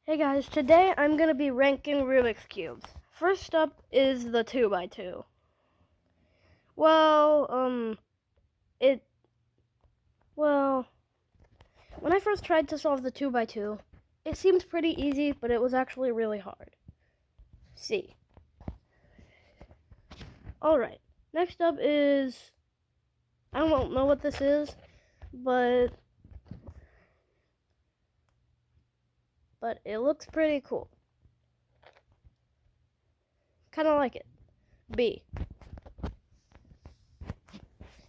Hey guys, today I'm going to be ranking Rubik's Cubes. First up is the 2x2. Well, when I first tried to solve the 2x2, it seemed pretty easy, but it was actually really hard. C. Alright, next up is, I don't know what this is, but it looks pretty cool. Kind of like it. B.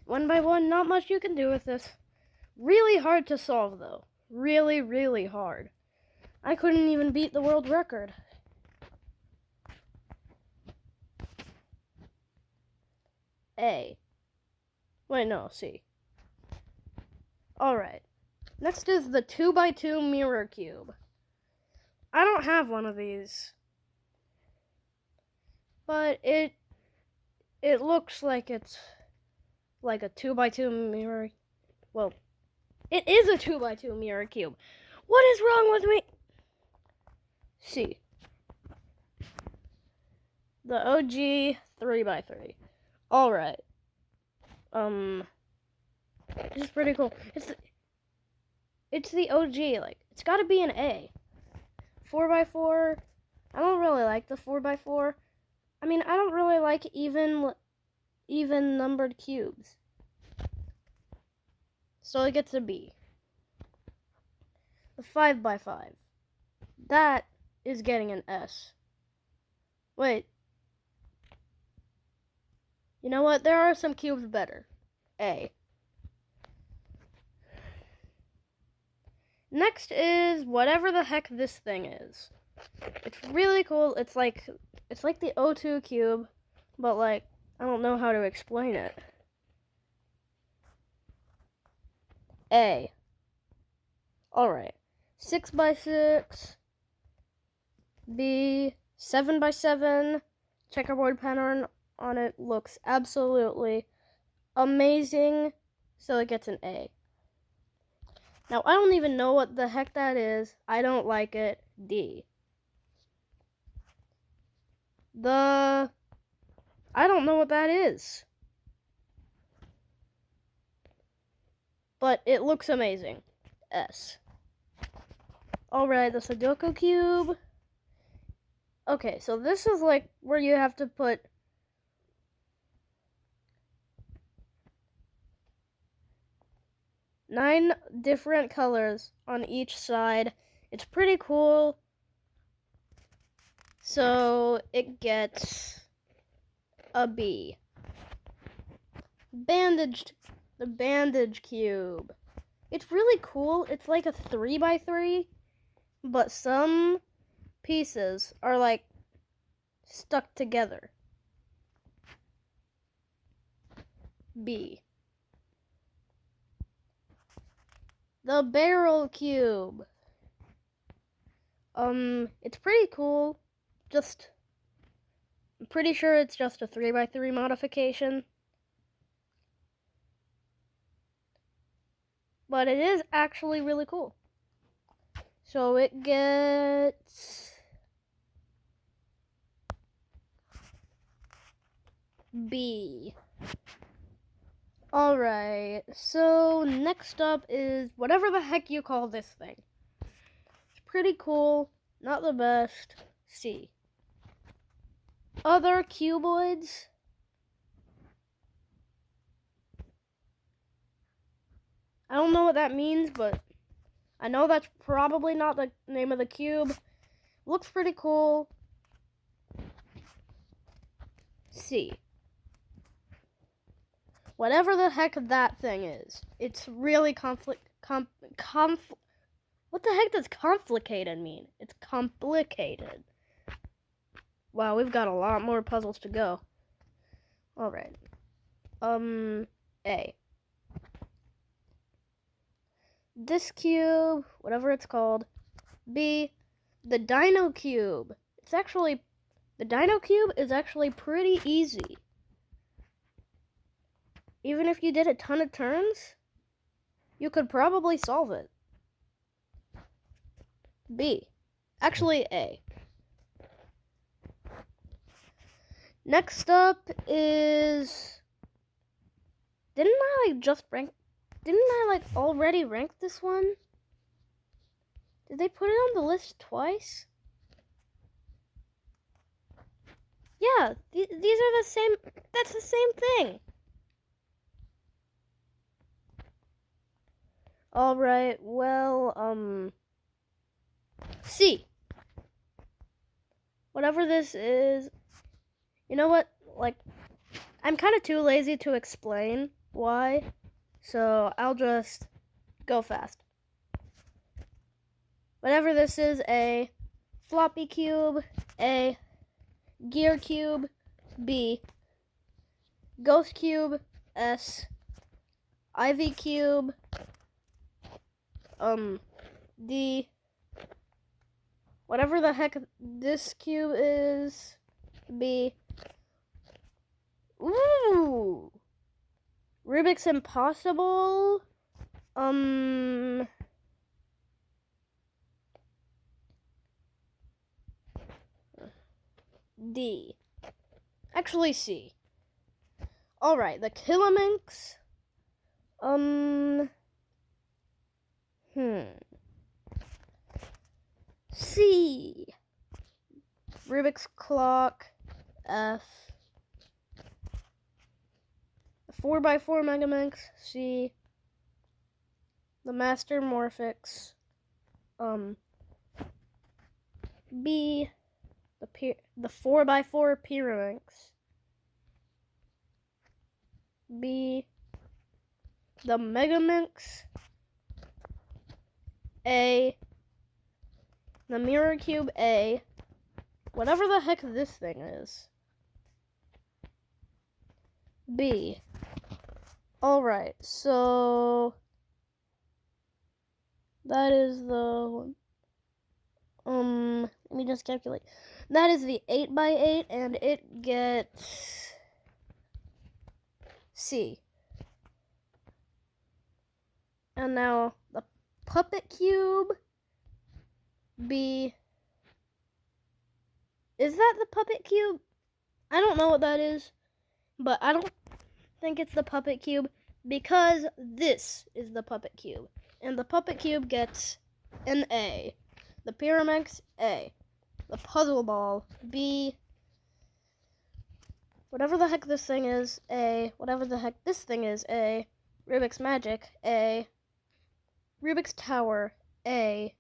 One by one, not much you can do with this. Really hard to solve, though. Really, really hard. I couldn't even beat the world record. A. Wait, no, C. Alright. Next is the 2x2 mirror cube. I don't have one of these. But it looks like it's like a 2x2 mirror. Well, it is a 2x2 mirror cube. What is wrong with me? C. The OG 3x3. Alright. This is pretty cool. It's the OG, like, it's gotta be an A. 4x4. I don't really like the 4x4. I mean, I don't really like even numbered cubes. So it gets a B. The 5x5. That is getting an S. Wait. You know what? There are some cubes better. A. Next is whatever the heck this thing is. It's really cool. It's like the O2 cube, but like I don't know how to explain it. A. Alright. 6x6. B. 7x7. Checkerboard pattern on it looks absolutely amazing. So it gets an A. Now, I don't even know what the heck that is. I don't like it. D. I don't know what that is. But it looks amazing. S. Alright, the Sudoku cube. Okay, so this is like where you have to put nine different colors on each side. It's pretty cool. So it gets a B. The bandage cube. It's really cool. It's like a 3x3, but some pieces are like stuck together. B. The barrel cube. It's pretty cool. I'm pretty sure it's just a 3x3 modification. But it is actually really cool. So it gets B. Alright, so next up is whatever the heck you call this thing. It's pretty cool, not the best. C. Other cuboids. I don't know what that means, but I know that's probably not the name of the cube. Looks pretty cool. C. Whatever the heck that thing is. It's really what the heck does complicated mean? It's complicated. Wow, we've got a lot more puzzles to go. Alright. A. This cube, whatever it's called. B. The Dino Cube. The Dino Cube is actually pretty easy. Even if you did a ton of turns, you could probably solve it. B. Actually, A. Next up is... Didn't I already rank this one? Did they put it on the list twice? Yeah, these are the same. That's the same thing. Alright, well, C. Whatever this is. You know what? Like, I'm kind of too lazy to explain why, so I'll just go fast. Whatever this is, A. Floppy cube, A. Gear cube, B. Ghost cube, S. Ivy cube, D. Whatever the heck this cube is, B. Ooh! Rubik's Impossible, D. Actually, C. Alright, the Killaminx, C. Rubik's Clock, F. The 4x4 Megaminx, C. The Master Morphix, B. The 4x4 Pyraminx, B. The Megaminx, A. The Mirror Cube, A. Whatever the heck this thing is, B. Alright, so that is the let me just calculate. That is the 8x8 and it gets C. And now the Puppet Cube, B. Is that the Puppet Cube? I don't know what that is, but I don't think it's the Puppet Cube because this is the Puppet Cube. And the Puppet Cube gets an A. The Pyraminx, A. The Puzzle Ball, B. Whatever the heck this thing is, A. Whatever the heck this thing is, A. Rubik's Magic, A. Rubik's Tower, A.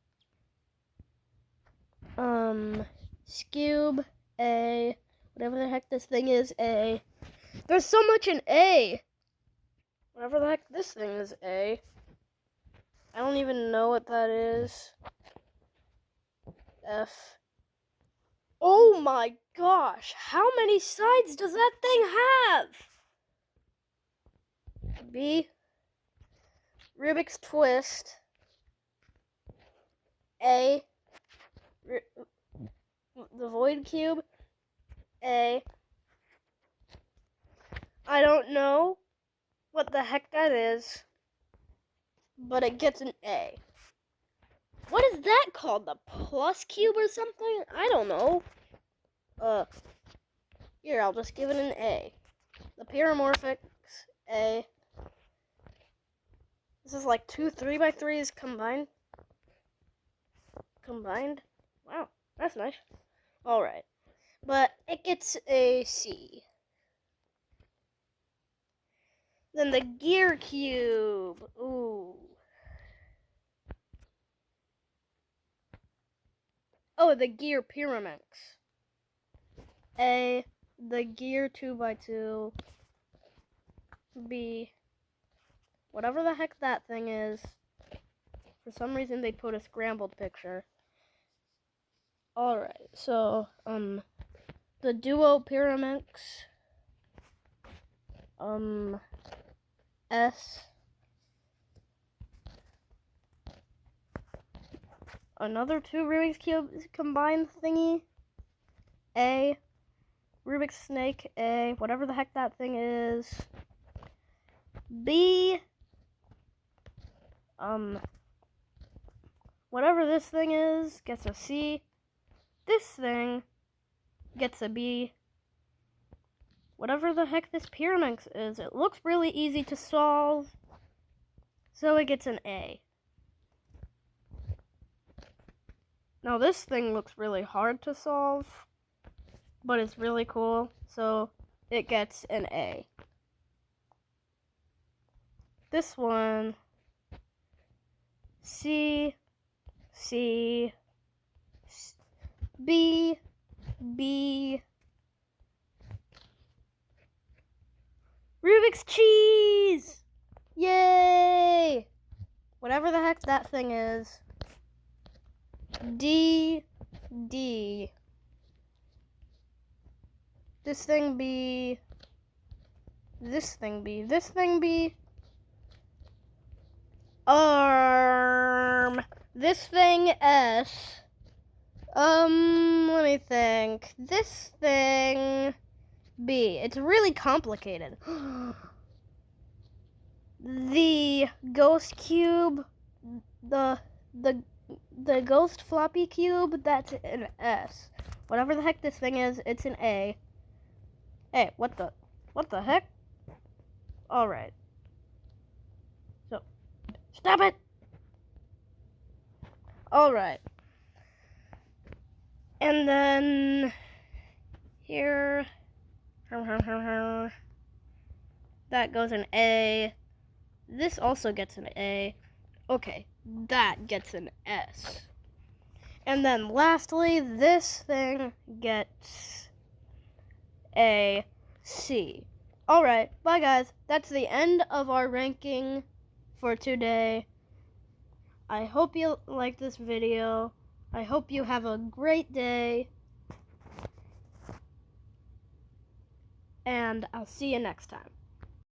Scube, A. Whatever the heck this thing is, A. There's so much in A. Whatever the heck this thing is, A. I don't even know what that is. F. Oh my gosh, how many sides does that thing have? B. Rubik's Twist, A. The Void Cube, A. I don't know what the heck that is, but it gets an A. What is that called? The Plus Cube or something? I don't know. Here, I'll just give it an A. The Pyramorphix, A. This is like 2 3x3s combined. Wow, that's nice. Alright. But it gets a C. Then the Gear Cube. Ooh. Oh, the Gear Pyraminx. A. The Gear 2x2. B. Whatever the heck that thing is. For some reason they put a scrambled picture. Alright, so, the Duo Pyraminx. S. Another 2 Rubik's Cubes combined thingy. A. Rubik's Snake, A. Whatever the heck that thing is. B. Whatever this thing is, gets a C. This thing gets a B. Whatever the heck this pyramid is, it looks really easy to solve, so it gets an A. Now this thing looks really hard to solve, but it's really cool, so it gets an A. This one, C, C, B, B, Rubik's cheese! Yay! Whatever the heck that thing is. D, D. This thing B. This thing B. This thing B. This thing S. Let me think. This thing B. It's really complicated. The ghost cube, the ghost floppy cube, that's an S. Whatever the heck this thing is, it's an A. Hey, what the heck? All right. So, stop it. All right. And then here, that goes an A. This also gets an A. Okay, that gets an S. And then lastly, this thing gets a C. Alright, bye guys. That's the end of our ranking for today. I hope you like this video. I hope you have a great day. And I'll see you next time.